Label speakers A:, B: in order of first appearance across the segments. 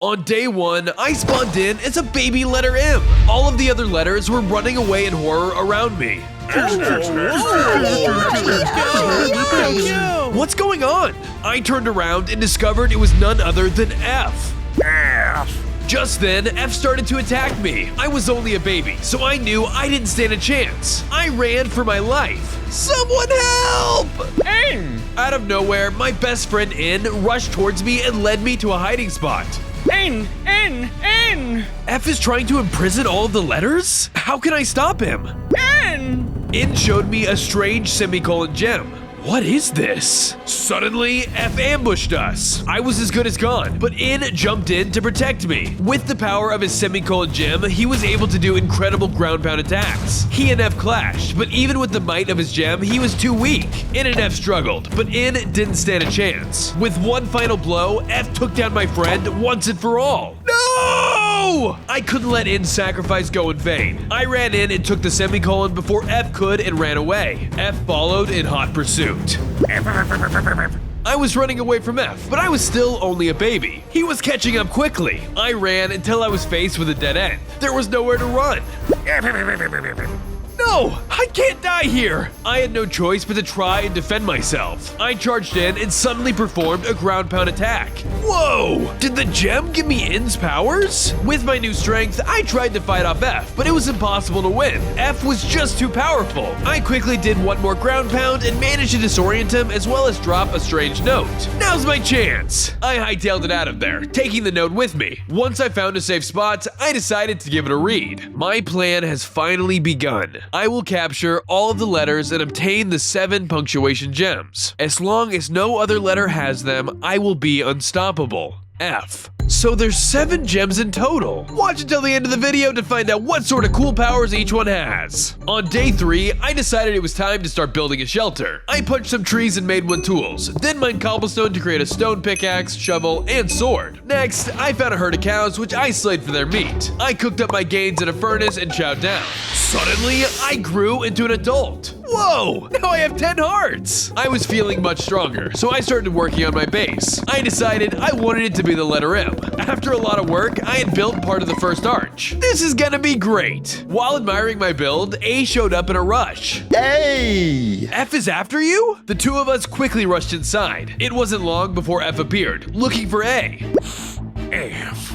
A: On day 1, I spawned in as a baby letter M. All of the other letters were running away in horror around me. What's going on? I turned around and discovered it was none other than F. Just then, F started to attack me. I was only a baby, so I knew I didn't stand a chance. I ran for my life. Someone help!
B: N!
A: Out of nowhere, my best friend N rushed towards me and led me to a hiding spot.
B: N!
A: F is trying to imprison all of the letters? How can I stop him?
B: N!
A: N showed me a strange semicolon gem. What is this? Suddenly, F ambushed us. I was as good as gone, but N jumped in to protect me. With the power of his semicolon gem, he was able to do incredible ground pound attacks. He and F clashed, but even with the might of his gem, he was too weak. N and F struggled, but N didn't stand a chance. With one final blow, F took down my friend once and for all. No! I couldn't let N's sacrifice go in vain. I ran in and took the semicolon before F could and ran away. F followed in hot pursuit. I was running away from F, but I was still only a baby. He was catching up quickly. I ran until I was faced with a dead end. There was nowhere to run. No, I can't die here. I had no choice but to try and defend myself. I charged in and suddenly performed a ground pound attack. Whoa! Did the gem give me N's powers? With my new strength, I tried to fight off F, but it was impossible to win. F was just too powerful. I quickly did one more ground pound and managed to disorient him as well as drop a strange note. Now's my chance! I hightailed it out of there, taking the note with me. Once I found a safe spot, I decided to give it a read. My plan has finally begun. I will capture all of the letters and obtain the 7 punctuation gems. As long as no other letter has them, I will be unstoppable. F. So there's 7 gems in total. Watch until the end of the video to find out what sort of cool powers each one has. On day 3, I decided it was time to start building a shelter. I punched some trees and made wood tools, then mined cobblestone to create a stone pickaxe, shovel, and sword. Next, I found a herd of cows which I slayed for their meat. I cooked up my gains in a furnace and chowed down. Suddenly, I grew into an adult. Whoa! Now I have 10 hearts! I was feeling much stronger, so I started working on my base. I decided I wanted it to be the letter M. After a lot of work, I had built part of the first arch. This is gonna be great! While admiring my build, A showed up in a rush.
C: Hey!
A: F is after you? The two of us quickly rushed inside. It wasn't long before F appeared, looking for A. F.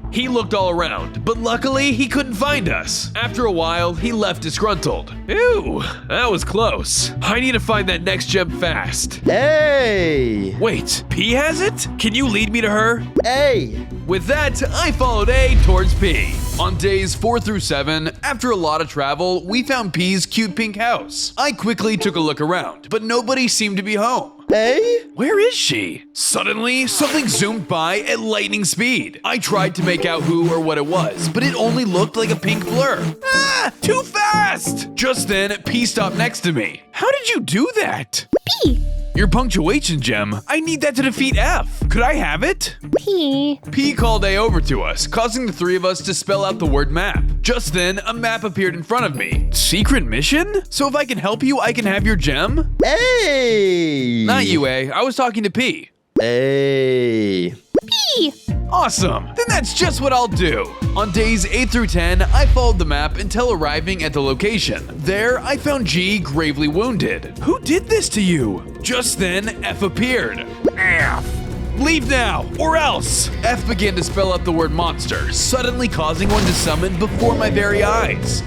A: He looked all around, but luckily he couldn't find us. After a while, he left disgruntled. Ew, that was close. I need to find that next gem fast.
C: Hey!
A: Wait, P has it? Can you lead me to her?
C: Hey!
A: With that, I followed A towards P. On days 4 through 7, after a lot of travel, we found P's cute pink house. I quickly took a look around, but nobody seemed to be home.
C: Hey?
A: Where is she? Suddenly, something zoomed by at lightning speed. I tried to make out who or what it was, but it only looked like a pink blur. Ah, too fast! Just then, P stopped next to me. How did you do that?
D: P.
A: Your punctuation gem. I need that to defeat F. Could I have it?
D: P.
A: P called A over to us, causing the 3 of us to spell out the word map. Just then, a map appeared in front of me. Secret mission? So if I can help you, I can have your gem?
C: Hey!
A: Not you, A. I was talking to P.
C: Hey!
D: P.
A: Awesome! Then that's just what I'll do. On days 8 through 10, I followed the map until arriving at the location. There, I found G gravely wounded. Who did this to you? Just then, F appeared. F. Leave now, or else! F began to spell out the word monster, suddenly causing one to summon before my very eyes.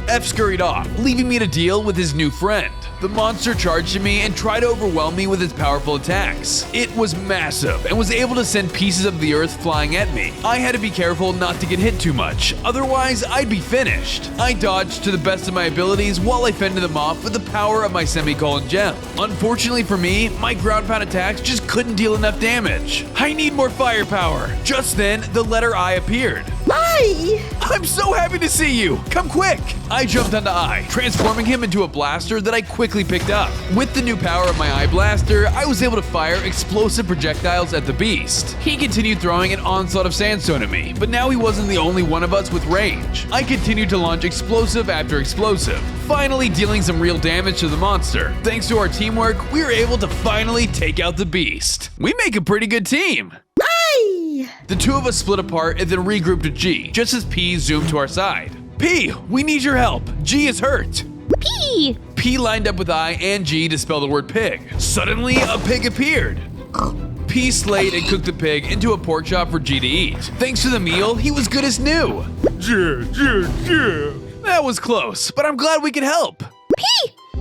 A: F scurried off, leaving me to deal with his new friend. The monster charged at me and tried to overwhelm me with his powerful attacks. It was massive and was able to send pieces of the earth flying at me. I had to be careful not to get hit too much, otherwise I'd be finished. I dodged to the best of my abilities while I fended them off with the power of my semicolon gem. Unfortunately for me, my ground pound attacks just couldn't deal enough damage. I need more firepower. Just then, the letter I appeared.
C: Hi!
A: I'm so happy to see you! Come quick! I jumped onto I, transforming him into a blaster that I quickly picked up. With the new power of my eye blaster, I was able to fire explosive projectiles at the beast. He continued throwing an onslaught of sandstone at me, but now he wasn't the only one of us with range. I continued to launch explosive after explosive, finally dealing some real damage to the monster. Thanks to our teamwork, we were able to finally take out the beast. We make a pretty good team.
C: Hi!
A: The two of us split apart and then regrouped with G, just as P zoomed to our side. P, we need your help. G is hurt.
D: P.
A: P lined up with I and G to spell the word pig. Suddenly, a pig appeared. P slayed and cooked the pig into a pork chop for G to eat. Thanks to the meal, he was good as new. That was close, but I'm glad we could help.
D: P.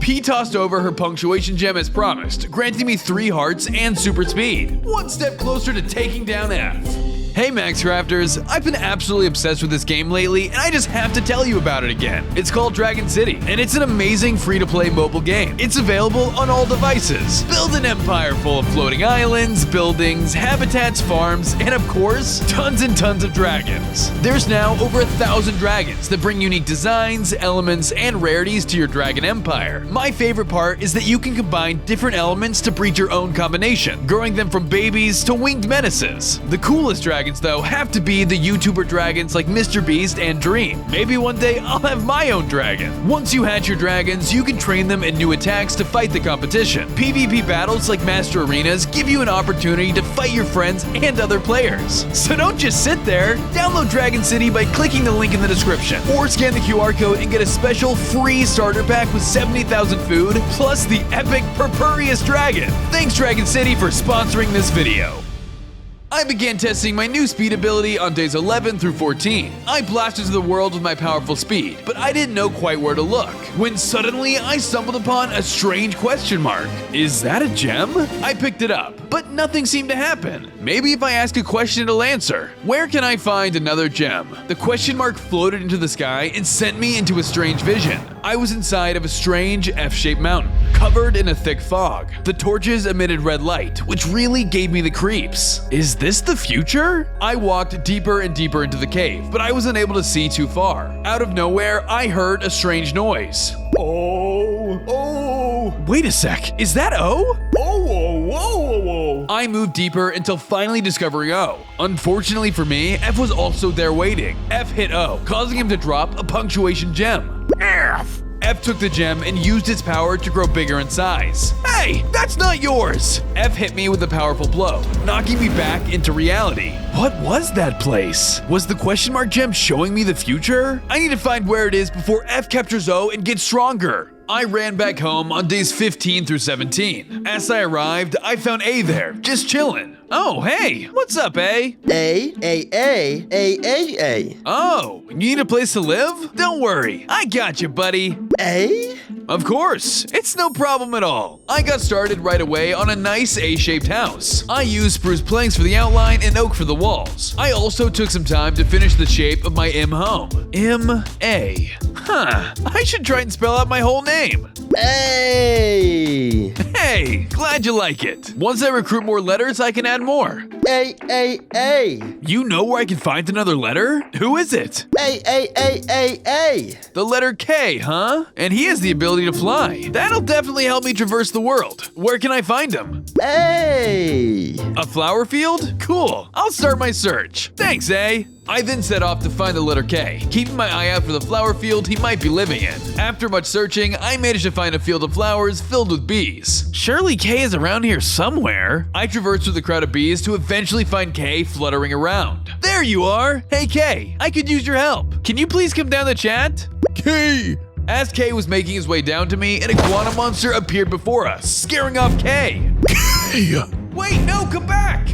A: P tossed over her punctuation gem as promised, granting me 3 hearts and super speed. One step closer to taking down F. Hey Max Crafters, I've been absolutely obsessed with this game lately and I just have to tell you about it again. It's called Dragon City and it's an amazing free-to-play mobile game. It's available on all devices. Build an empire full of floating islands, buildings, habitats, farms, and of course, tons and tons of dragons. There's now over 1,000 dragons that bring unique designs, elements, and rarities to your dragon empire. My favorite part is that you can combine different elements to breed your own combination, growing them from babies to winged menaces. The coolest dragons though have to be the YouTuber dragons like Mr. Beast and Dream. Maybe one day I'll have my own dragon. Once you hatch your dragons, you can train them in new attacks to fight the competition. PvP battles like Master Arenas give you an opportunity to fight your friends and other players. So don't just sit there. Download Dragon City by clicking the link in the description or scan the QR code and get a special free starter pack with 70,000 food plus the epic Purpurious Dragon. Thanks Dragon City for sponsoring this video. I began testing my new speed ability on days 11 through 14. I blasted through the world with my powerful speed, but I didn't know quite where to look, when suddenly I stumbled upon a strange question mark. Is that a gem? I picked it up, but nothing seemed to happen. Maybe if I ask a question it'll answer. Where can I find another gem? The question mark floated into the sky and sent me into a strange vision. I was inside of a strange F-shaped mountain, covered in a thick fog. The torches emitted red light, which really gave me the creeps. Is this the future? I walked deeper and deeper into the cave, but I was unable to see too far. Out of nowhere, I heard a strange noise. Wait a sec, is that O? I moved deeper until finally discovering O. Unfortunately for me, F was also there waiting. F hit O, causing him to drop a punctuation gem. F took the gem and used its power to grow bigger in size. Hey, that's not yours! F hit me with a powerful blow, knocking me back into reality. What was that place? Was the question mark gem showing me the future? I need to find where it is before F captures O and gets stronger. I ran back home on days 15 through 17. As I arrived, I found A there, just chillin'. Oh, hey, what's up, A?
C: A.
A: Oh, you need a place to live? Don't worry, I got you, buddy.
C: A?
A: Of course, it's no problem at all. I got started right away on a nice A-shaped house. I used spruce planks for the outline and oak for the walls. I also took some time to finish the shape of my M home. M-A. Huh, I should try and spell out my whole name.
C: A.
A: Hey, glad you like it. Once I recruit more letters, I can add more.
C: A.
A: You know where I can find another letter? Who is it?
C: A.
A: The letter K, huh? And he has the ability to fly. That'll definitely help me traverse the world. Where can I find him?
C: A.
A: A flower field? Cool. I'll start my search. Thanks, A. I then set off to find the letter K, keeping my eye out for the flower field he might be living in. After much searching, I managed to find a field of flowers filled with bees. Surely K is around here somewhere. I traversed through the crowd of bees to eventually find K fluttering around. There you are! Hey K, I could use your help. Can you please come down the chat? K! As K was making his way down to me, an iguana monster appeared before us, scaring off K. K! Wait, no, come back!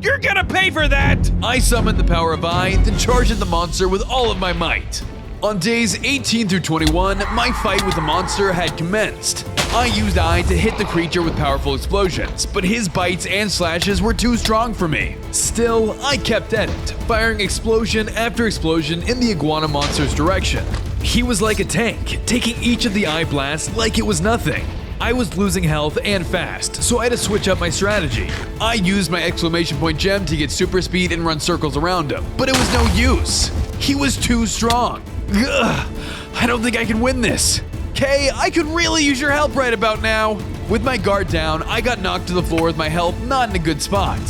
A: You're gonna pay for that! I summoned the power of I, then charged at the monster with all of my might. On days 18 through 21, my fight with the monster had commenced. I used I to hit the creature with powerful explosions, but his bites and slashes were too strong for me. Still, I kept at it, firing explosion after explosion in the iguana monster's direction. He was like a tank, taking each of the I blasts like it was nothing. I was losing health and fast, so I had to switch up my strategy. I used my exclamation point gem to get super speed and run circles around him, but it was no use. He was too strong. Ugh, I don't think I can win this. Kay, I could really use your help right about now. With my guard down, I got knocked to the floor with my health not in a good spot.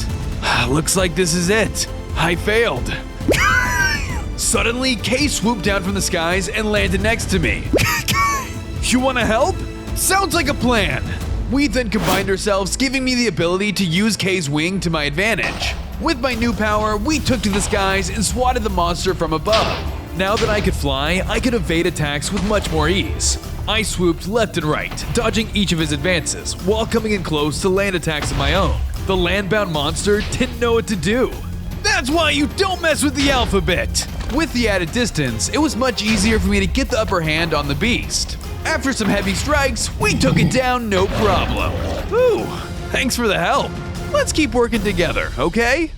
A: Looks like this is it. I failed. Suddenly, Kay swooped down from the skies and landed next to me. You wanna help? Sounds like a plan. We then combined ourselves, giving me the ability to use K's wing to my advantage. With my new power, we took to the skies and swatted the monster from above. Now that I could fly, I could evade attacks with much more ease. I swooped left and right, dodging each of his advances, while coming in close to land attacks of my own. The land-bound monster didn't know what to do. That's why you don't mess with the alphabet! With the added distance, it was much easier for me to get the upper hand on the beast. After some heavy strikes, we took it down no problem. Whew, thanks for the help. Let's keep working together, okay?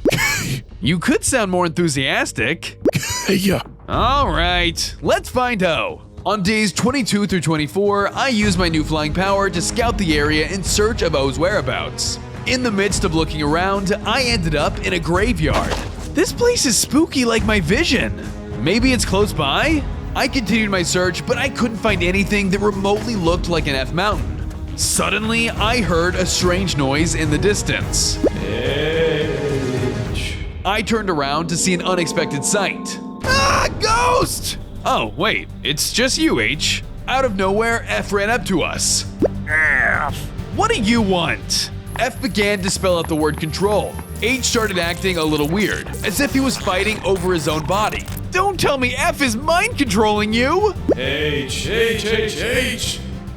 A: You could sound more enthusiastic.
D: Yeah.
A: Alright, let's find O. On days 22 through 24, I used my new flying power to scout the area in search of O's whereabouts. In the midst of looking around, I ended up in a graveyard. This place is spooky like my vision. Maybe it's close by? I continued my search, but I couldn't find anything that remotely looked like an F mountain. Suddenly, I heard a strange noise in the distance. H. I turned around to see an unexpected sight. Ah, ghost! Oh, wait, it's just you, H. Out of nowhere, F ran up to us. F. What do you want? F began to spell out the word control. H started acting a little weird, as if he was fighting over his own body. Don't tell me F is mind controlling you! H.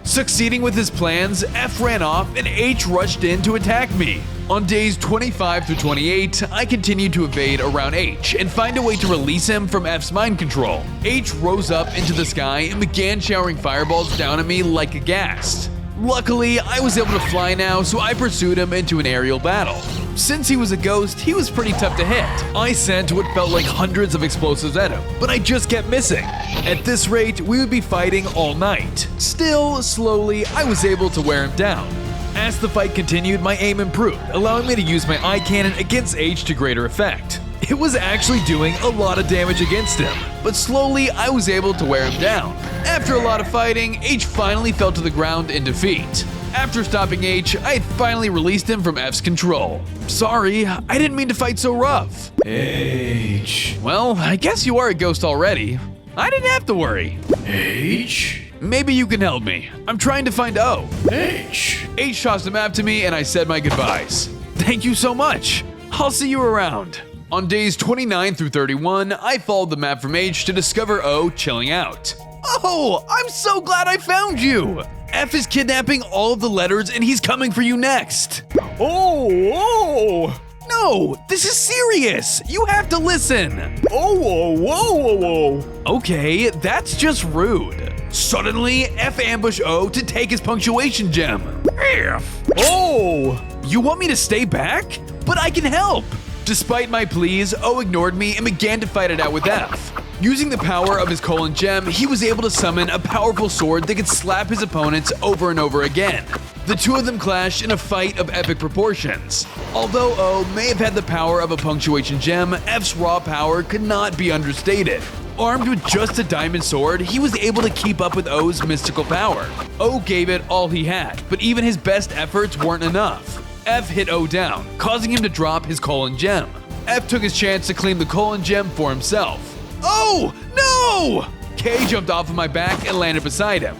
A: Succeeding with his plans, F ran off and H rushed in to attack me. On days 25 through 28, I continued to evade around H and find a way to release him from F's mind control. H rose up into the sky and began showering fireballs down at me like aghast. Luckily, I was able to fly now, so I pursued him into an aerial battle. Since he was a ghost, he was pretty tough to hit. I sent what felt like hundreds of explosives at him, but I just kept missing. At this rate, we would be fighting all night. Still, slowly, I was able to wear him down. As the fight continued, my aim improved, allowing me to use my eye cannon against H to greater effect. It was actually doing a lot of damage against him, but slowly I was able to wear him down. After a lot of fighting, H finally fell to the ground in defeat. After stopping H, I had finally released him from F's control. Sorry, I didn't mean to fight so rough. H. Well, I guess you are a ghost already. I didn't have to worry. H? Maybe you can help me. I'm trying to find O. H. H tossed a map to me and I said my goodbyes. Thank you so much. I'll see you around. On days 29 through 31, I followed the map from H to discover O chilling out. Oh, I'm so glad I found you! F is kidnapping all of the letters and he's coming for you next.
B: Oh!
A: No, this is serious! You have to listen!
B: Oh!
A: Okay, that's just rude. Suddenly, F ambushed O to take his punctuation gem.
B: F! Oh!
A: You want me to stay back? But I can help! Despite my pleas, O ignored me and began to fight it out with F. Using the power of his colon gem, he was able to summon a powerful sword that could slap his opponents over and over again. The two of them clashed in a fight of epic proportions. Although O may have had the power of a punctuation gem, F's raw power could not be understated. Armed with just a diamond sword, he was able to keep up with O's mystical power. O gave it all he had, but even his best efforts weren't enough. F hit O down, causing him to drop his colon gem. F took his chance to claim the colon gem for himself. Oh, no! K jumped off of my back and landed beside him.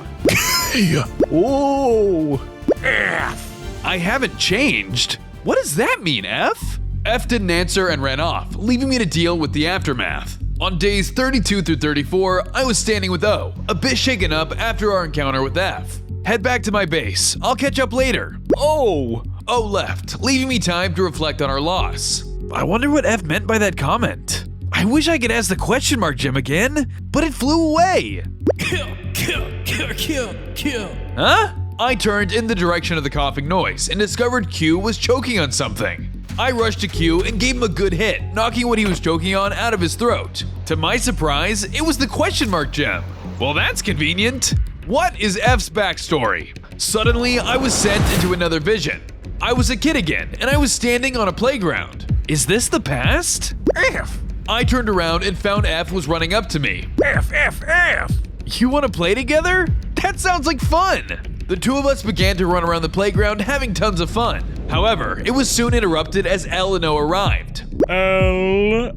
B: Oh!
A: F. I haven't changed. What does that mean, F? F didn't answer and ran off, leaving me to deal with the aftermath. On days 32 through 34, I was standing with O, a bit shaken up after our encounter with F. Head back to my base. I'll catch up later.
B: Oh!
A: O left, leaving me time to reflect on our loss. I wonder what F meant by that comment. I wish I could ask the question mark gem again, but it flew away.
B: Kill!
A: Huh? I turned in the direction of the coughing noise and discovered Q was choking on something. I rushed to Q and gave him a good hit, knocking what he was choking on out of his throat. To my surprise, it was the question mark gem. Well, that's convenient. What is F's backstory? Suddenly, I was sent into another vision. I was a kid again, and I was standing on a playground. Is this the past?
B: F!
A: I turned around and found F was running up to me.
B: F!
A: You want to play together? That sounds like fun! The two of us began to run around the playground having tons of fun. However, it was soon interrupted as L and O arrived.
B: L.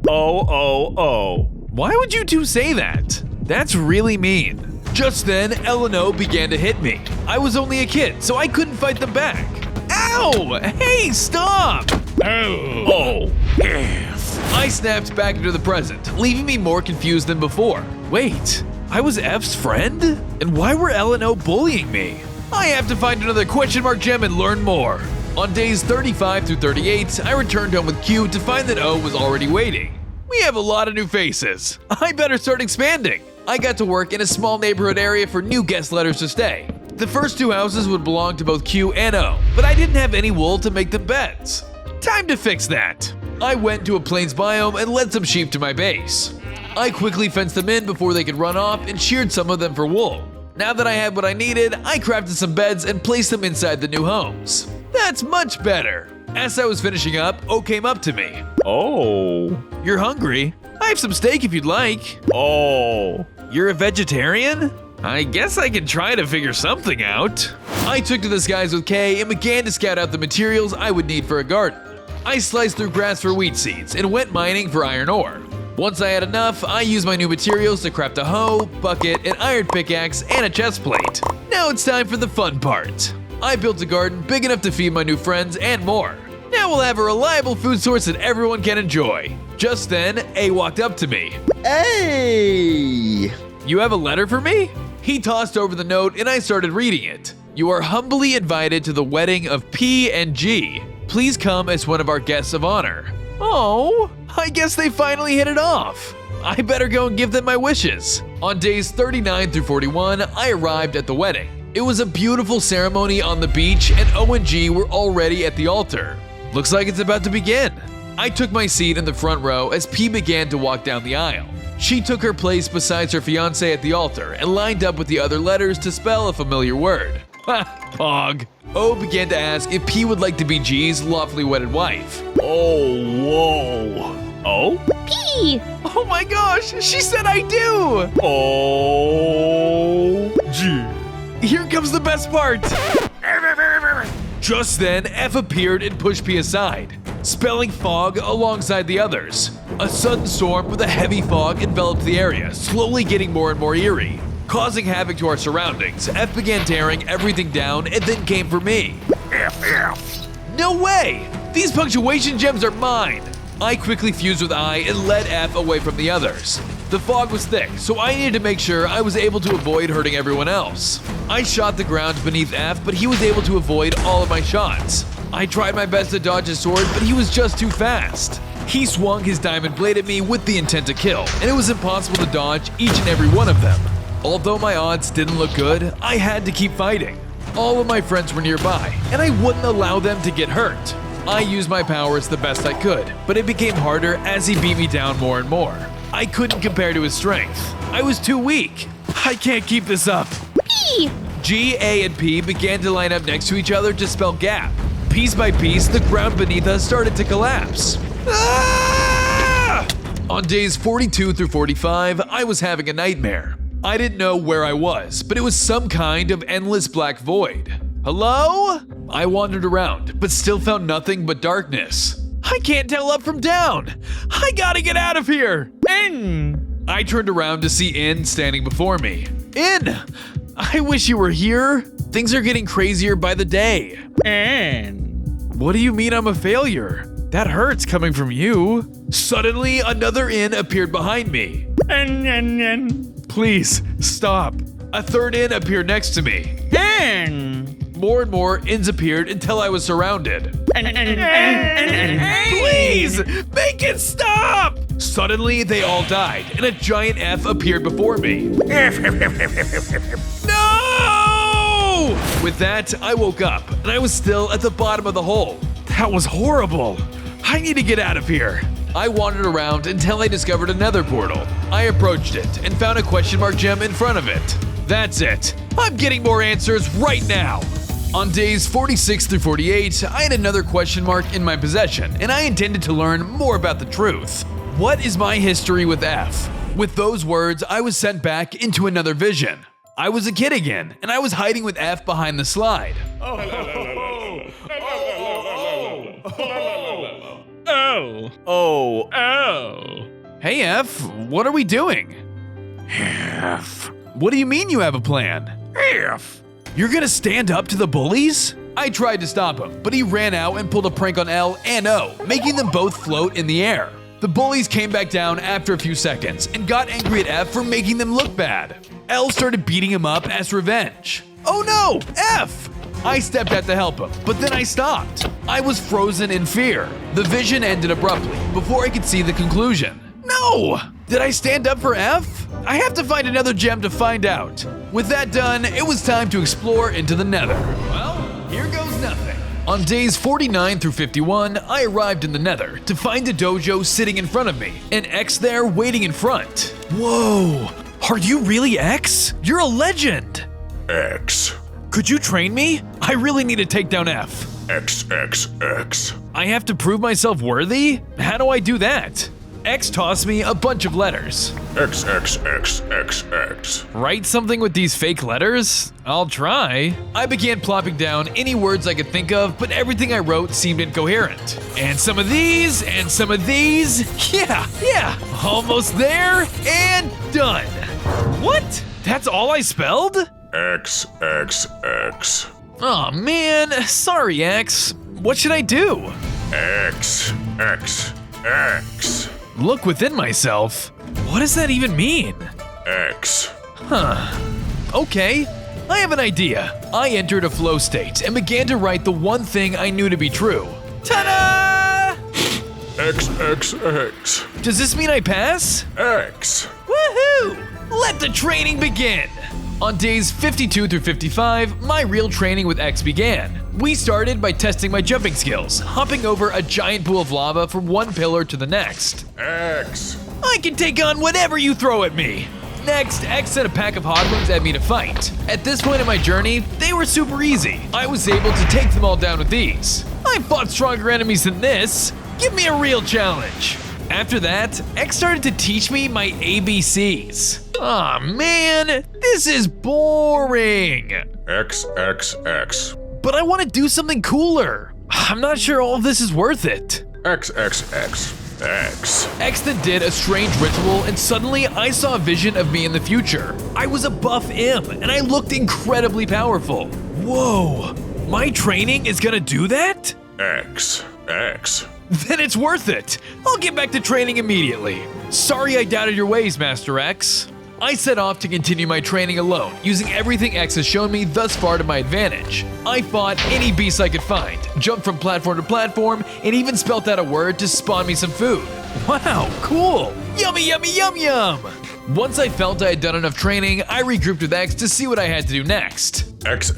B: O.
A: Why would you two say that? That's really mean. Just then, L and O began to hit me. I was only a kid, so I couldn't fight them back. Ow! Hey, stop!
B: Oh. F.
A: I snapped back into the present, leaving me more confused than before. Wait, I was F's friend? And why were L and O bullying me? I have to find another question mark gem and learn more. On days 35 through 38, I returned home with Q to find that O was already waiting. We have a lot of new faces. I better start expanding. I got to work in a small neighborhood area for new guest letters to stay. The first 2 houses would belong to both Q and O, but I didn't have any wool to make them beds. Time to fix that. I went to a plains biome and led some sheep to my base. I quickly fenced them in before they could run off and sheared some of them for wool. Now that I had what I needed, I crafted some beds and placed them inside the new homes. That's much better. As I was finishing up, O came up to me.
B: Oh.
A: You're hungry? I have some steak if you'd like.
B: Oh.
A: You're a vegetarian? I guess I can try to figure something out. I took to the skies with K and began to scout out the materials I would need for a garden. I sliced through grass for wheat seeds and went mining for iron ore. Once I had enough, I used my new materials to craft a hoe, bucket, an iron pickaxe, and a chest plate. Now it's time for the fun part. I built a garden big enough to feed my new friends and more. Now we'll have a reliable food source that everyone can enjoy. Just then, A walked up to me.
C: Hey!
A: You have a letter for me? He tossed over the note and I started reading it. You are humbly invited to the wedding of P and G. Please come as one of our guests of honor. Oh, I guess they finally hit it off. I better go and give them my wishes. On days 39 through 41, I arrived at the wedding. It was a beautiful ceremony on the beach and O and G were already at the altar. Looks like it's about to begin. I took my seat in the front row as P began to walk down the aisle. She took her place beside her fiancé at the altar and lined up with the other letters to spell a familiar word. Ha, pog. O began to ask if P would like to be G's lawfully wedded wife.
B: Oh, whoa. Oh?
D: P!
A: Oh my gosh, she said I do!
B: Oh. G.
A: Here comes the best part! Just then, F appeared and pushed P aside, spelling fog alongside the others. A sudden storm with a heavy fog enveloped the area, slowly getting more and more eerie. Causing havoc to our surroundings, F began tearing everything down and then came for me.
B: F.
A: No way! These punctuation gems are mine! I quickly fused with I and led F away from the others. The fog was thick, so I needed to make sure I was able to avoid hurting everyone else. I shot the ground beneath F, but he was able to avoid all of my shots. I tried my best to dodge his sword, but he was just too fast. He swung his diamond blade at me with the intent to kill, and it was impossible to dodge each and every one of them. Although my odds didn't look good, I had to keep fighting. All of my friends were nearby, and I wouldn't allow them to get hurt. I used my powers the best I could, but it became harder as he beat me down more and more. I couldn't compare to his strength. I was too weak. I can't keep this up.
D: P!
A: G, A, and P began to line up next to each other to spell gap. Piece by piece, the ground beneath us started to collapse. Ah! On days 42 through 45, I was having a nightmare. I didn't know where I was, but it was some kind of endless black void. Hello? I wandered around, but still found nothing but darkness. I can't tell up from down. I gotta get out of here.
B: N.
A: I turned around to see In standing before me. In! I wish you were here. Things are getting crazier by the day.
B: N.
A: What do you mean I'm a failure? That hurts coming from you. Suddenly, another In appeared behind me.
B: N.
A: Please, stop. A third In appeared next to me.
B: N.
A: More and more Ins appeared until I was surrounded. Please, make it stop! Suddenly, they all died, and a giant F appeared before me. No! With that, I woke up, and I was still at the bottom of the hole. That was horrible. I need to get out of here. I wandered around until I discovered another portal. I approached it and found a question mark gem in front of it. That's it. I'm getting more answers right now. On days 46 through 48, I had another question mark in my possession, and I intended to learn more about the truth. What is my history with F? With those words, I was sent back into another vision. I was a kid again, and I was hiding with F behind the slide.
B: Oh.
A: Hey F, what are we doing?
B: F.
A: What do you mean you have a plan?
B: F.
A: You're gonna stand up to the bullies? I tried to stop him, but he ran out and pulled a prank on L and O, making them both float in the air. The bullies came back down after a few seconds and got angry at F for making them look bad. L started beating him up as revenge. Oh no, F! I stepped out to help him, but then I stopped. I was frozen in fear. The vision ended abruptly before I could see the conclusion. No! Did I stand up for F? I have to find another gem to find out. With that done, it was time to explore into the Nether. Well, here goes nothing. On days 49 through 51, I arrived in the Nether to find a dojo sitting in front of me, and X there waiting in front. Whoa! Are you really X? You're a legend!
D: X.
A: Could you train me? I really need to take down F.
D: X.
A: I have to prove myself worthy? How do I do that? X tossed me a bunch of letters.
D: X.
A: Write something with these fake letters? I'll try. I began plopping down any words I could think of, but everything I wrote seemed incoherent. And some of these, and some of these. Yeah, almost there, and done. What? That's all I spelled?
D: X.
A: Aw, man, sorry, X. What should I do?
D: X.
A: Look within myself. What does that even mean?
D: X.
A: Okay, I have an idea. I entered a flow state and began to write the one thing I knew to be true. Ta-da!
D: X.
A: Does this mean I pass?
D: X.
A: Woohoo! Let the training begin! On days 52 through 55, my real training with X began. We started by testing my jumping skills, hopping over a giant pool of lava from one pillar to the next.
D: X.
A: I can take on whatever you throw at me. Next, X sent a pack of hoglins at me to fight. At this point in my journey, they were super easy. I was able to take them all down with these. I fought stronger enemies than this. Give me a real challenge. After that, X started to teach me my ABCs. Aw, man, this is boring.
D: X.
A: But I want to do something cooler. I'm not sure all of this is worth it.
D: X.
A: X then did a strange ritual, and suddenly I saw a vision of me in the future. I was a buff imp, and I looked incredibly powerful. Whoa, my training is gonna do that?
D: X.
A: Then it's worth it. I'll get back to training immediately. Sorry I doubted your ways, Master X. I set off to continue my training alone, using everything X has shown me thus far to my advantage. I fought any beast I could find, jumped from platform to platform, and even spelt out a word to spawn me some food. Wow, cool! Yummy, yummy, yum, yum! Once I felt I had done enough training, I regrouped with X to see what I had to do next.
D: X.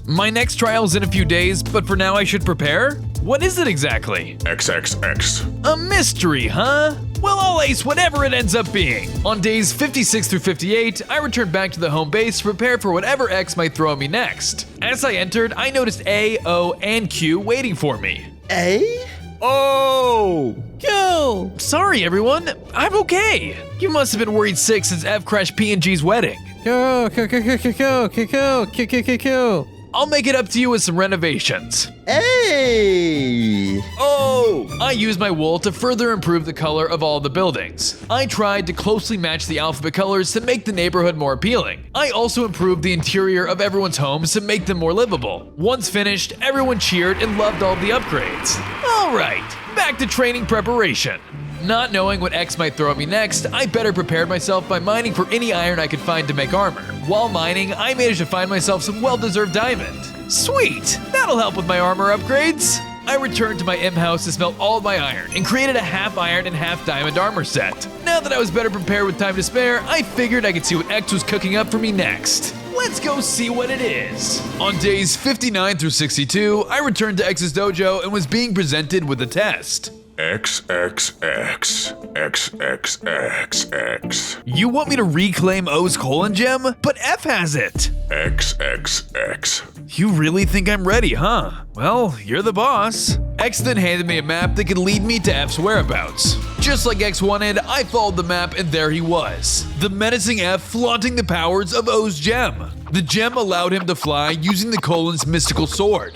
A: My next trial's in a few days, but for now I should prepare? What is it exactly?
D: X.
A: A mystery, huh? Well, I'll ace whatever it ends up being. On days 56 through 58, I returned back to the home base to prepare for whatever X might throw at me next. As I entered, I noticed A, O, and Q waiting for me.
C: A?
B: Oh. Go.
A: Sorry, everyone. I'm okay. You must have been worried sick since F crashed P&G's wedding.
B: Go.
A: I'll make it up to you with some renovations.
C: A.
A: Oh! I used my wool to further improve the color of all the buildings. I tried to closely match the alphabet colors to make the neighborhood more appealing. I also improved the interior of everyone's homes to make them more livable. Once finished, everyone cheered and loved all the upgrades. Alright, back to training preparation. Not knowing what X might throw at me next, I better prepared myself by mining for any iron I could find to make armor. While mining, I managed to find myself some well-deserved diamond. Sweet! That'll help with my armor upgrades! I returned to my M house to smelt all of my iron and created a half iron and half diamond armor set. Now that I was better prepared with time to spare, I figured I could see what X was cooking up for me next. Let's go see what it is. On days 59 through 62, I returned to X's dojo and was being presented with a test.
D: X.
A: You want me to reclaim O's colon gem? But F has it!
D: X.
A: You really think I'm ready, huh? Well, you're the boss. X then handed me a map that could lead me to F's whereabouts. Just like X wanted, I followed the map and there he was. The menacing F flaunting the powers of O's gem. The gem allowed him to fly using the colon's mystical sword.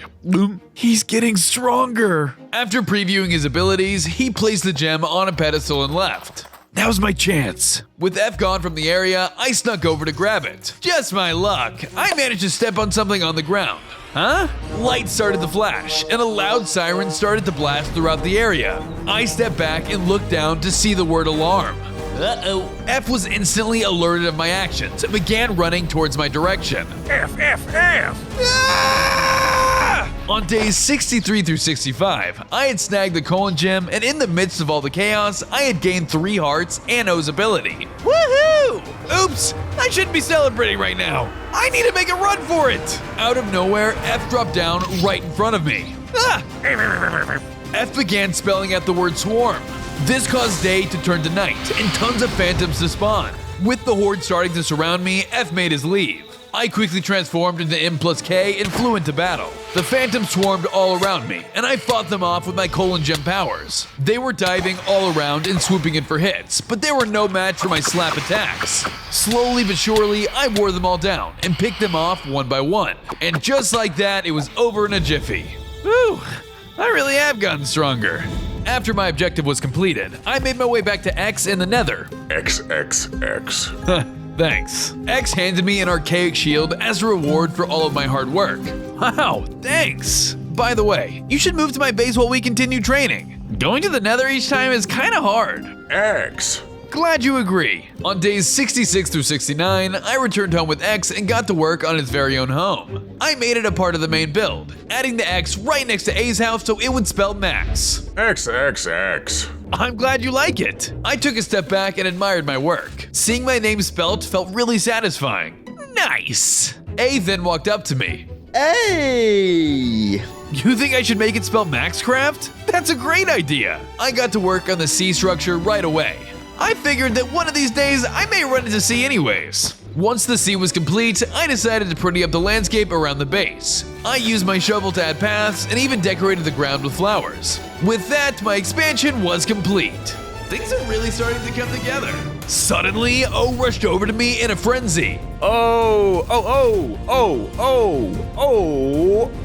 A: He's getting stronger. After previewing his abilities, he placed the gem on a pedestal and left. That was my chance. With F gone from the area, I snuck over to grab it. Just my luck, I managed to step on something on the ground. Huh? Lights started to flash, and a loud siren started to blast throughout the area. I stepped back and looked down to see the word alarm. Uh-oh. F was instantly alerted of my actions and began running towards my direction.
B: F.
A: Ah! On days 63 through 65, I had snagged the colon gem, and in the midst of all the chaos, I had gained 3 hearts and O's ability. Woohoo! Oops, I shouldn't be celebrating right now. I need to make a run for it. Out of nowhere, F dropped down right in front of me. Ah! F began spelling out the word swarm. This caused day to turn to night and tons of phantoms to spawn. With the horde starting to surround me, F made his leave. I quickly transformed into M plus K and flew into battle. The phantoms swarmed all around me, and I fought them off with my colon gem powers. They were diving all around and swooping in for hits, but they were no match for my slap attacks. Slowly but surely, I wore them all down and picked them off one by one. And just like that, it was over in a jiffy. Whew, I really have gotten stronger. After my objective was completed, I made my way back to X in the Nether.
D: XXX.
A: Thanks. X handed me an archaic shield as a reward for all of my hard work. Wow, thanks. By the way, you should move to my base while we continue training. Going to the Nether each time is kinda hard.
D: X.
A: Glad you agree. On days 66 through 69, I returned home with X and got to work on his very own home. I made it a part of the main build, adding the X right next to A's house so it would spell Max.
D: XXX.
A: I'm glad you like it. I took a step back and admired my work. Seeing my name spelt felt really satisfying. Nice. A then walked up to me.
C: Hey!
A: You think I should make it spell Maxcraft? That's a great idea. I got to work on the C structure right away. I figured that one of these days I may run into C anyways. Once the C was complete, I decided to pretty up the landscape around the base. I used my shovel to add paths and even decorated the ground with flowers. With that, my expansion was complete. Things are really starting to come together. Suddenly, O rushed over to me in a frenzy.
B: Oh.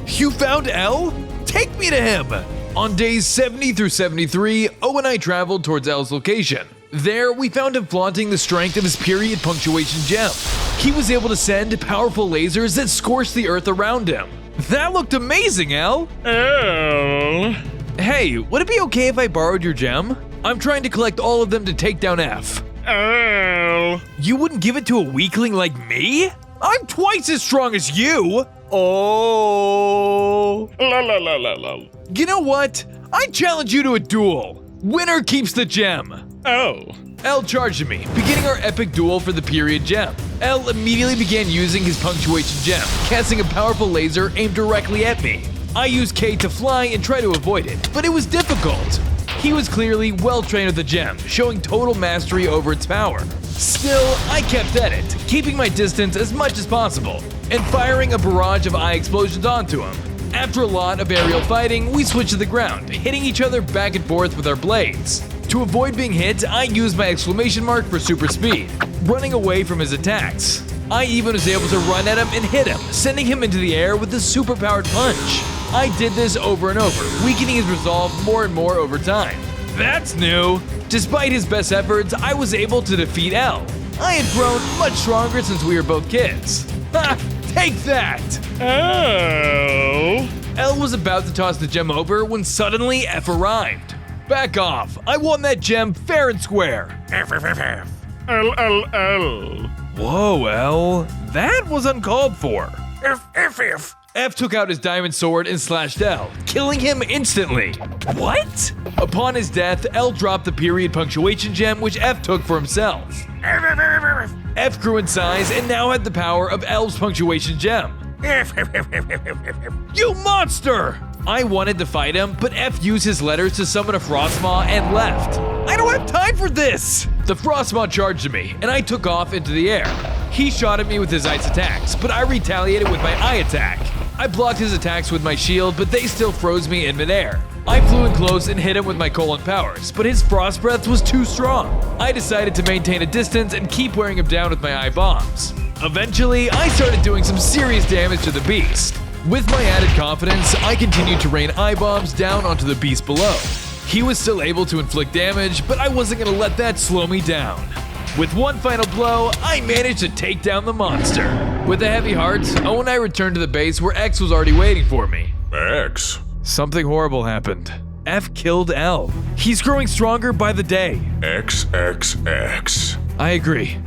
A: You found L? Take me to him! On days 70 through 73, O and I traveled towards L's location. There, we found him flaunting the strength of his period punctuation gem. He was able to send powerful lasers that scorched the earth around him. That looked amazing, L! Hey, would it be okay if I borrowed your gem? I'm trying to collect all of them to take down F. You wouldn't give it to a weakling like me? I'm twice as strong as you! You know what? I challenge you to a duel. Winner keeps the gem. L charged me, beginning our epic duel for the period gem. L immediately began using his punctuation gem, casting a powerful laser aimed directly at me. I used K to fly and try to avoid it, but it was difficult. He was clearly well trained with the gem, showing total mastery over its power. Still, I kept at it, keeping my distance as much as possible, and firing a barrage of eye explosions onto him. After a lot of aerial fighting, we switched to the ground, hitting each other back and forth with our blades. To avoid being hit, I used my exclamation mark for super speed, running away from his attacks. I even was able to run at him and hit him, sending him into the air with a super-powered punch. I did this over and over, weakening his resolve more and more over time. That's new! Despite his best efforts, I was able to defeat L. I had grown much stronger since we were both kids. Ha! Take that! L was about to toss the gem over when suddenly F arrived. Back off! I won that gem fair and square! Whoa, L. That was uncalled for. F took out his diamond sword and slashed L, killing him instantly. What? Upon his death, L dropped the period punctuation gem which F took for himself. F grew in size and now had the power of L's punctuation gem. You monster! I wanted to fight him, but F used his letters to summon a Frostmaw and left. I don't have time for this! The Frostmaw charged me, and I took off into the air. He shot at me with his ice attacks, but I retaliated with my eye attack. I blocked his attacks with my shield, but they still froze me in midair. I flew in close and hit him with my colon powers, but his frost breath was too strong. I decided to maintain a distance and keep wearing him down with my eye bombs. Eventually, I started doing some serious damage to the beast. With my added confidence, I continued to rain eye bombs down onto the beast below. He was still able to inflict damage, but I wasn't gonna let that slow me down. With one final blow, I managed to take down the monster. With a heavy heart, Owen and I returned to the base where X was already waiting for me.
D: X.
A: Something horrible happened. F killed L. He's growing stronger by the day.
D: X, X, X.
A: I agree.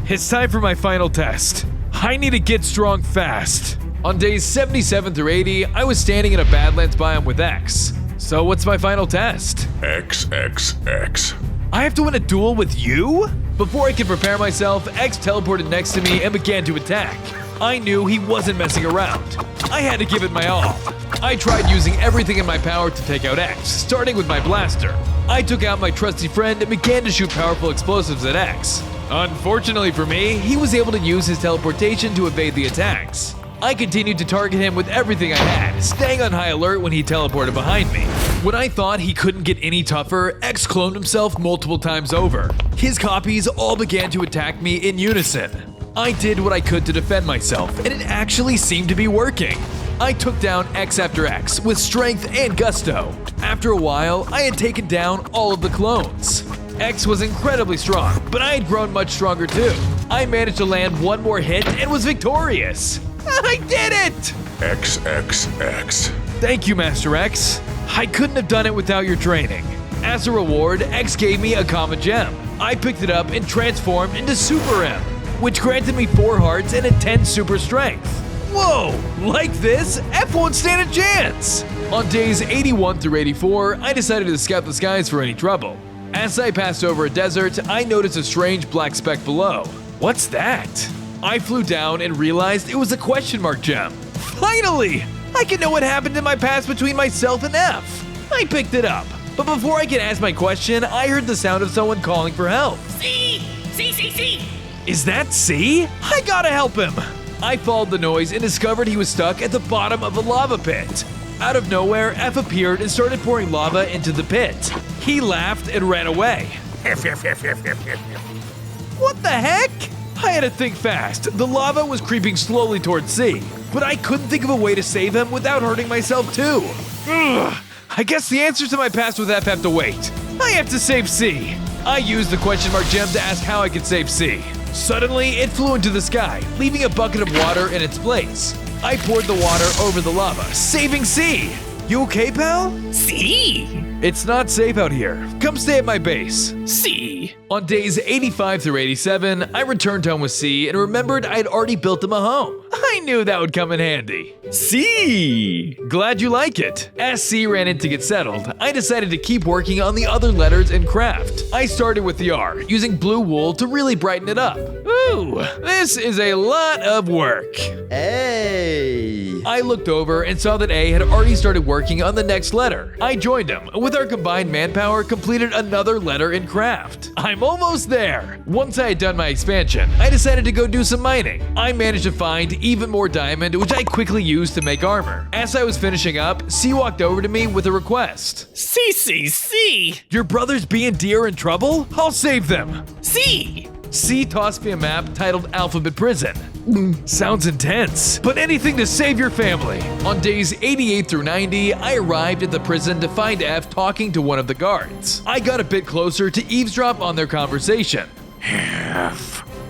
A: It's time for my final test. I need to get strong fast. On days 77 through 80, I was standing in a Badlands biome with X. So what's my final test?
D: X, X, X.
A: I have to win a duel with you? Before I could prepare myself, X teleported next to me and began to attack. I knew he wasn't messing around. I had to give it my all. I tried using everything in my power to take out X, starting with my blaster. I took out my trusty friend and began to shoot powerful explosives at X. Unfortunately for me, he was able to use his teleportation to evade the attacks. I continued to target him with everything I had, staying on high alert when he teleported behind me. When I thought he couldn't get any tougher, X cloned himself multiple times over. His copies all began to attack me in unison. I did what I could to defend myself, and it actually seemed to be working. I took down X after X with strength and gusto. After a while, I had taken down all of the clones. X was incredibly strong, but I had grown much stronger too. I managed to land one more hit and was victorious. I did it!
D: X, X, X.
A: Thank you, Master X. I couldn't have done it without your training. As a reward, X gave me a common gem. I picked it up and transformed into Super M, which granted me 4 hearts and a 10 super strength. Whoa! Like this, F won't stand a chance! On days 81 through 84, I decided to scout the skies for any trouble. As I passed over a desert, I noticed a strange black speck below. What's that? I flew down and realized it was a question mark gem. Finally! I can know what happened in my past between myself and F. I picked it up. But before I could ask my question, I heard the sound of someone calling for help.
E: C! C, C, C!
A: Is that C? I gotta help him! I followed the noise and discovered he was stuck at the bottom of a lava pit. Out of nowhere, F appeared and started pouring lava into the pit. He laughed and ran away. What the heck? I had to think fast. The lava was creeping slowly towards C, but I couldn't think of a way to save him without hurting myself too. Ugh. I guess the answers to my past with F have to wait. I have to save C. I used the question mark gem to ask how I could save C. Suddenly, it flew into the sky, leaving a bucket of water in its place. I poured the water over the lava, saving C. You okay, pal?
E: C!
A: It's not safe out here. Come stay at my base.
E: C!
A: On days 85 through 87, I returned home with C and remembered I'd already built him a home. I knew that would come in handy. C! Glad you like it. As C ran in to get settled, I decided to keep working on the other letters in craft. I started with the R, using blue wool to really brighten it up. Ooh, this is a lot of work.
C: Hey!
A: I looked over and saw that A had already started working on the next letter. I joined him. With our combined manpower, completed another letter in craft. I'm almost there. Once I had done my expansion, I decided to go do some mining. I managed to find even more diamond, which I quickly used to make armor. As I was finishing up, C walked over to me with a request.
E: C, C, C!
A: Your brothers B and D are in trouble? I'll save them.
E: C!
A: C tossed me a map titled Alphabet Prison. Sounds intense, but anything to save your family. On days 88 through 90, I arrived at the prison to find F talking to one of the guards. I got a bit closer to eavesdrop on their conversation.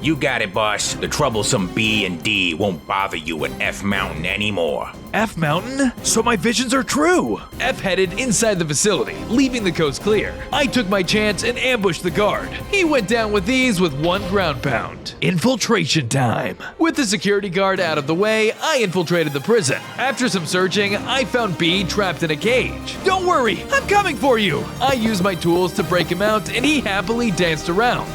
F: You got it, boss. The troublesome B and D won't bother you at F Mountain anymore.
A: F Mountain? So my visions are true! F headed inside the facility, leaving the coast clear. I took my chance and ambushed the guard. He went down with ease with 1 ground pound. Infiltration time. With the security guard out of the way, I infiltrated the prison. After some searching, I found B trapped in a cage. Don't worry, I'm coming for you! I used my tools to break him out and he happily danced around.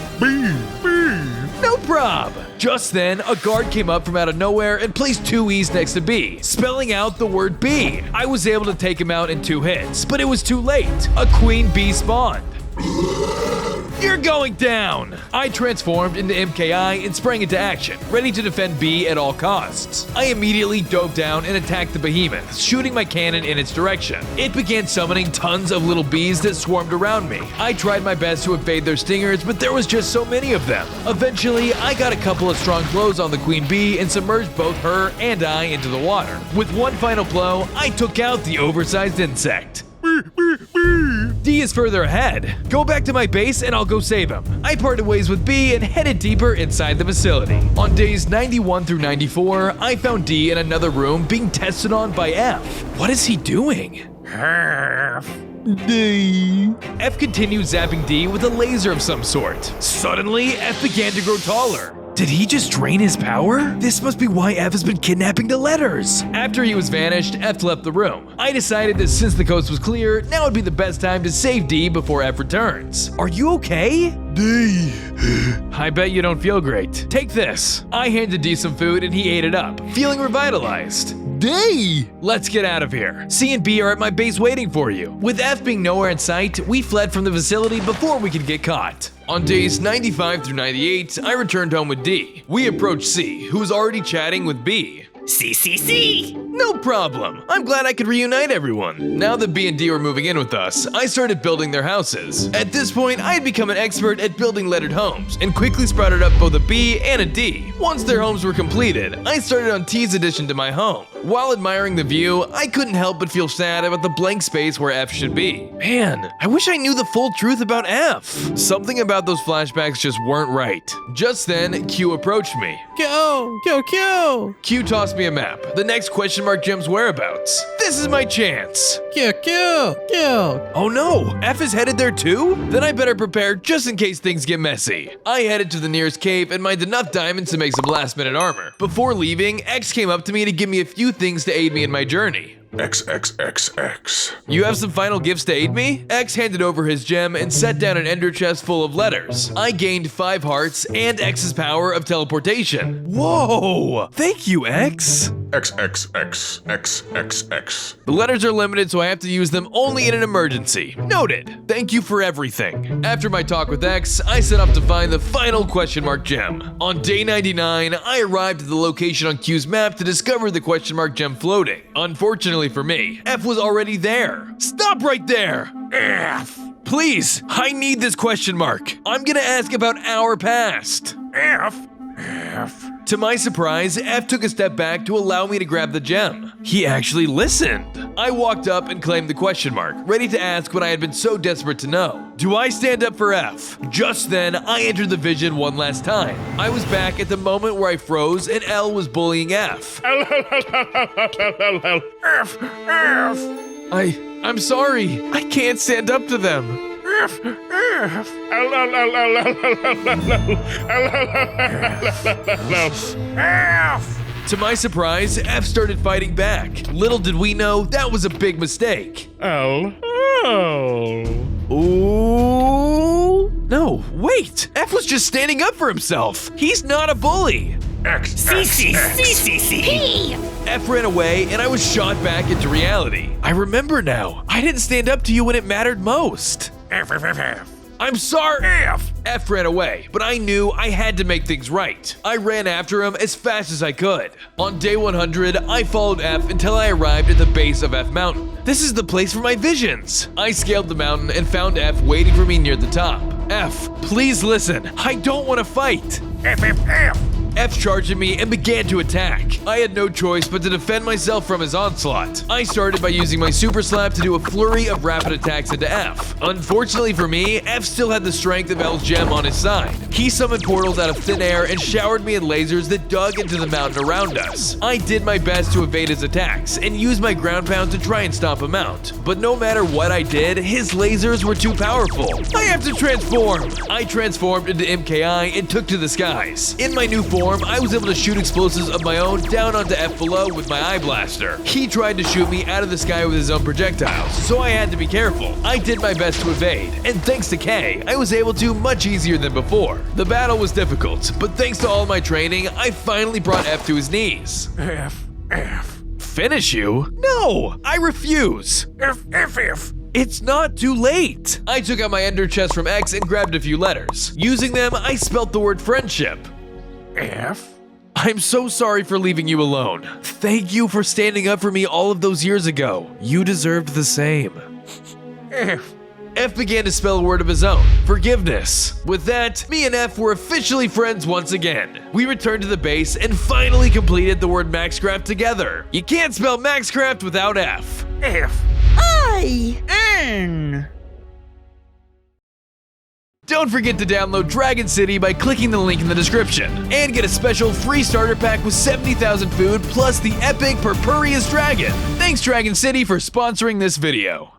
A: No prob! Just then, a guard came up from out of nowhere and placed 2 E's next to B, spelling out the word B. I was able to take him out in 2 hits, but it was too late. A queen bee spawned. You're going down! I transformed into MKI and sprang into action, ready to defend B at all costs. I immediately dove down and attacked the behemoth, shooting my cannon in its direction. It began summoning tons of little bees that swarmed around me. I tried my best to evade their stingers, but there was just so many of them. Eventually, I got a couple of strong blows on the queen bee and submerged both her and I into the water. With one final blow, I took out the oversized insect. D is further ahead. Go back to my base and I'll go save him. I parted ways with B and headed deeper inside the facility. On days 91 through 94, I found D in another room being tested on by F. What is he doing?
B: D.
A: F continued zapping D with a laser of some sort. Suddenly, F began to grow taller. Did he just drain his power? This must be why F has been kidnapping the letters. After he was vanished, F left the room. I decided that since the coast was clear, now would be the best time to save D before F returns. Are you okay?
B: D.
A: I bet you don't feel great. Take this. I handed D some food and he ate it up, feeling revitalized.
B: D.
A: Let's get out of here. C and B are at my base waiting for you. With F being nowhere in sight, we fled from the facility before we could get caught. On days 95 through 98, I returned home with D. We approached C, who was already chatting with B.
E: C.
A: No problem. I'm glad I could reunite everyone. Now that B and D were moving in with us, I started building their houses. At this point, I had become an expert at building lettered homes and quickly sprouted up both a B and a D. Once their homes were completed, I started on T's addition to my home. While admiring the view, I couldn't help but feel sad about the blank space where F should be. Man, I wish I knew the full truth about F. Something about those flashbacks just weren't right. Just then, Q approached me.
B: Q.
A: Q tossed me a map. The next question mark gem's whereabouts. This is my chance.
B: Q.
A: Oh no, F is headed there too? Then I better prepare just in case things get messy. I headed to the nearest cave and mined enough diamonds to make some last minute armor. Before leaving, X came up to me to give me a few things to aid me in my journey.
D: XXXX.
A: You have some final gifts to aid me? X handed over his gem and set down an ender chest full of letters. I gained 5 hearts and X's power of teleportation. Whoa! Thank you, X!
D: XXXXXX.
A: The letters are limited, so I have to use them only in an emergency. Noted. Thank you for everything. After my talk with X, I set off to find the final question mark gem. On day 99, I arrived at the location on Q's map to discover the question mark gem floating. Unfortunately for me, F was already there. Stop right there! F! Please, I need this question mark. I'm gonna ask about our past.
D: F.
A: To my surprise, F took a step back to allow me to grab the gem. He actually listened. I walked up and claimed the question mark, ready to ask what I had been so desperate to know. Do I stand up for F? Just then, I entered the vision one last time. I was back at the moment where I froze and L was bullying F. I'm sorry. I can't stand up to them. To my surprise, F started fighting back. Little did we know that was a big mistake. Ooh. No, wait. F was just standing up for himself. He's not a bully.
E: C.
A: F ran away and I was shot back into reality. I remember now. I didn't stand up to you when it mattered most. I'm sorry. F ran away, but I knew I had to make things right. I ran after him as fast as I could. On day 100, I followed F until I arrived at the base of F Mountain. This is the place for my visions. I scaled the mountain and found F waiting for me near the top. F, please listen. I don't want to fight. F charged at me and began to attack. I had no choice but to defend myself from his onslaught. I started by using my super slap to do a flurry of rapid attacks into F. Unfortunately for me, F still had the strength of L's gem on his side. He summoned portals out of thin air and showered me in lasers that dug into the mountain around us. I did my best to evade his attacks and used my ground pound to try and stomp him out. But no matter what I did, his lasers were too powerful. I have to transform! I transformed into MKI and took to the skies. In my new form, I was able to shoot explosives of my own down onto F below with my eye blaster. He tried to shoot me out of the sky with his own projectiles, so I had to be careful. I did my best to evade, and thanks to K, I was able to much easier than before. The battle was difficult, but thanks to all my training, I finally brought F to his knees.
D: F.
A: Finish you? No, I refuse.
D: F.
A: It's not too late. I took out my ender chest from X and grabbed a few letters. Using them, I spelt the word friendship.
D: F.
A: I'm so sorry for leaving you alone. Thank you for standing up for me all of those years ago. You deserved the same. F began to spell a word of his own, forgiveness. With that, me and F were officially friends once again. We returned to the base and finally completed the word Maxcraft together. You can't spell Maxcraft without F.
C: I.
A: Don't forget to download Dragon City by clicking the link in the description, and get a special free starter pack with 70,000 food plus the epic Purpurious Dragon. Thanks Dragon City for sponsoring this video.